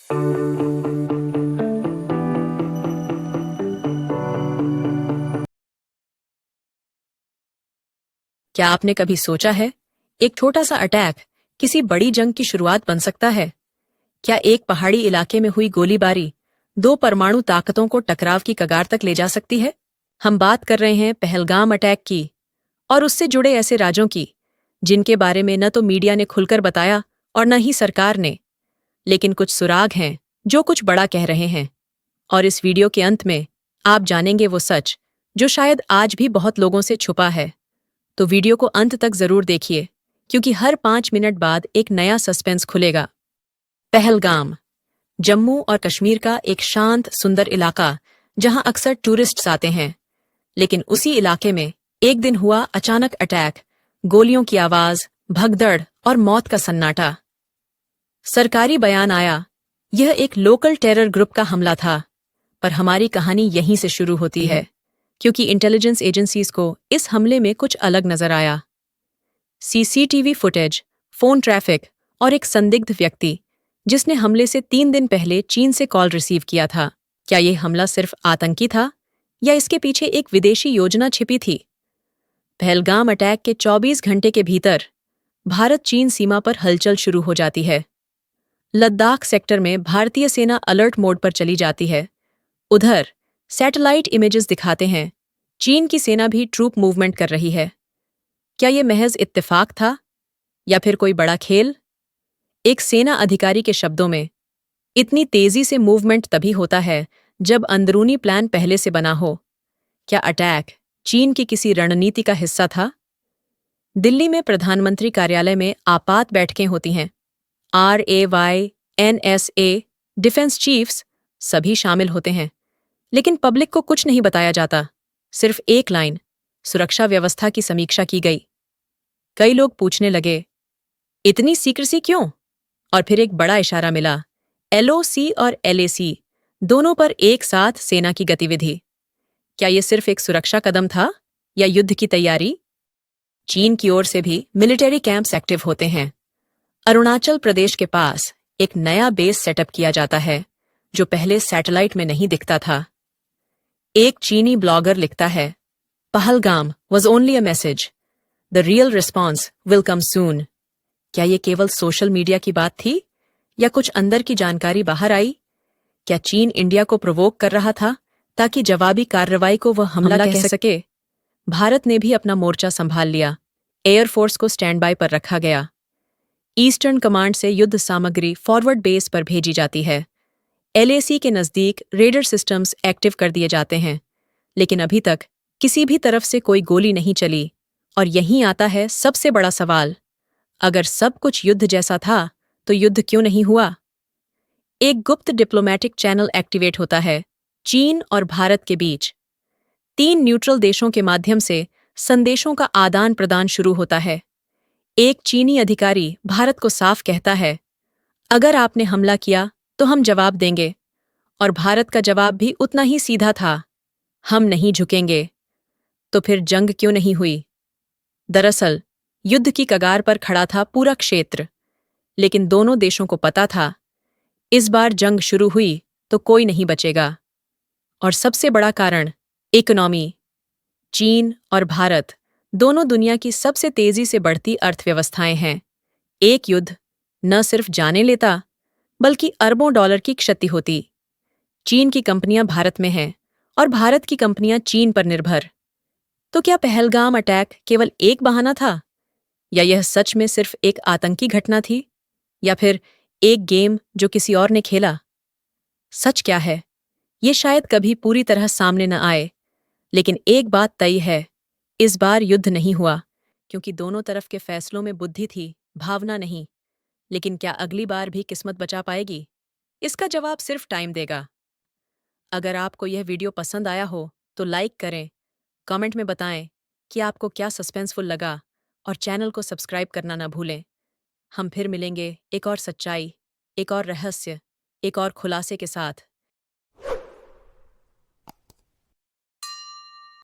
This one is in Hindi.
क्या आपने कभी सोचा है, एक छोटा सा अटैक किसी बड़ी जंग की शुरुआत बन सकता है? क्या एक पहाड़ी इलाके में हुई गोलीबारी दो परमाणु ताकतों को टकराव की कगार तक ले जा सकती है? हम बात कर रहे हैं पहलगाम अटैक की और उससे जुड़े ऐसे राज्यों की जिनके बारे में न तो मीडिया ने खुलकर बताया और न ही सरकार ने। लेकिन कुछ सुराग हैं जो कुछ बड़ा कह रहे हैं। और इस वीडियो के अंत में आप जानेंगे वो सच जो शायद आज भी बहुत लोगों से छुपा है। तो वीडियो को अंत तक जरूर देखिए, क्योंकि हर 5 मिनट बाद एक नया सस्पेंस खुलेगा। पहलगाम, जम्मू और कश्मीर का एक शांत सुंदर इलाका जहां अक्सर टूरिस्ट्स आते हैं। लेकिन उसी इलाके में एक दिन हुआ अचानक अटैक, गोलियों की आवाज, भगदड़ और मौत का सन्नाटा। सरकारी बयान आया, यह एक लोकल टेरर ग्रुप का हमला था। पर हमारी कहानी यहीं से शुरू होती है, क्योंकि इंटेलिजेंस एजेंसीज को इस हमले में कुछ अलग नजर आया। सीसीटीवी फुटेज, फोन ट्रैफिक और एक संदिग्ध व्यक्ति जिसने हमले से 3 दिन पहले चीन से कॉल रिसीव किया था। क्या यह हमला सिर्फ आतंकी था या इसके पीछे एक विदेशी योजना छिपी थी? पहलगाम अटैक के 24 घंटे के भीतर भारत चीन सीमा पर हलचल शुरू हो जाती है। लद्दाख सेक्टर में भारतीय सेना अलर्ट मोड पर चली जाती है। उधर सैटेलाइट इमेजेस दिखाते हैं चीन की सेना भी ट्रूप मूवमेंट कर रही है। क्या यह महज इत्तेफाक था या फिर कोई बड़ा खेल? एक सेना अधिकारी के शब्दों में, इतनी तेजी से मूवमेंट तभी होता है जब अंदरूनी प्लान पहले से बना हो। क्या अटैक चीन की किसी रणनीति का हिस्सा था? दिल्ली में प्रधानमंत्री कार्यालय में आपात बैठकें होती हैं। RAY, NSA, डिफेंस चीफ्स सभी शामिल होते हैं। लेकिन पब्लिक को कुछ नहीं बताया जाता। सिर्फ एक लाइन, सुरक्षा व्यवस्था की समीक्षा की गई। कई लोग पूछने लगे, इतनी सीक्रेसी क्यों? और फिर एक बड़ा इशारा मिला, LOC और LAC दोनों पर एक साथ सेना की गतिविधि। क्या यह सिर्फ एक सुरक्षा कदम था या युद्ध की तैयारी? चीन की ओर से भी मिलिट्री कैंप्स एक्टिव होते हैं। अरुणाचल प्रदेश के पास एक नया बेस सेटअप किया जाता है जो पहले सैटेलाइट में नहीं दिखता था। एक चीनी ब्लॉगर लिखता है, Pahalgam was only a message, the real response will come soon. क्या ये केवल सोशल मीडिया की बात थी या कुछ अंदर की जानकारी बाहर आई? क्या चीन इंडिया को प्रोवोक कर रहा था ताकि जवाबी कार्रवाई को वह हमला कह सके? भारत ने भी अपना मोर्चा संभाल लिया। एयरफोर्स को स्टैंड बाय पर रखा गया। ईस्टर्न कमांड से युद्ध सामग्री फॉरवर्ड बेस पर भेजी जाती है। LAC के नजदीक रेडर सिस्टम्स एक्टिव कर दिए जाते हैं। लेकिन अभी तक किसी भी तरफ से कोई गोली नहीं चली। और यहीं आता है सबसे बड़ा सवाल, अगर सब कुछ युद्ध जैसा था तो युद्ध क्यों नहीं हुआ? एक गुप्त डिप्लोमैटिक चैनल एक्टिवेट होता है चीन और भारत के बीच। 3 न्यूट्रल देशों के माध्यम से संदेशों का आदान प्रदान शुरू होता है। एक चीनी अधिकारी भारत को साफ कहता है, अगर आपने हमला किया तो हम जवाब देंगे। और भारत का जवाब भी उतना ही सीधा था, हम नहीं झुकेंगे। तो फिर जंग क्यों नहीं हुई? दरअसल युद्ध की कगार पर खड़ा था पूरा क्षेत्र। लेकिन दोनों देशों को पता था, इस बार जंग शुरू हुई तो कोई नहीं बचेगा। और सबसे बड़ा कारण, इकोनॉमी। चीन और भारत दोनों दुनिया की सबसे तेजी से बढ़ती अर्थव्यवस्थाएं हैं। एक युद्ध न सिर्फ जाने लेता बल्कि अरबों डॉलर की क्षति होती। चीन की कंपनियां भारत में हैं और भारत की कंपनियां चीन पर निर्भर। तो क्या पहलगाम अटैक केवल एक बहाना था या यह सच में सिर्फ एक आतंकी घटना थी या फिर एक गेम जो किसी और ने खेला? सच क्या है ये शायद कभी पूरी तरह सामने न आए। लेकिन एक बात तय है, इस बार युद्ध नहीं हुआ क्योंकि दोनों तरफ के फैसलों में बुद्धि थी, भावना नहीं। लेकिन क्या अगली बार भी किस्मत बचा पाएगी? इसका जवाब सिर्फ टाइम देगा। अगर आपको यह वीडियो पसंद आया हो तो लाइक करें, कमेंट में बताएं कि आपको क्या सस्पेंसफुल लगा और चैनल को सब्सक्राइब करना ना भूलें। हम फिर मिलेंगे एक और सच्चाई, एक और रहस्य, एक और खुलासे के साथ।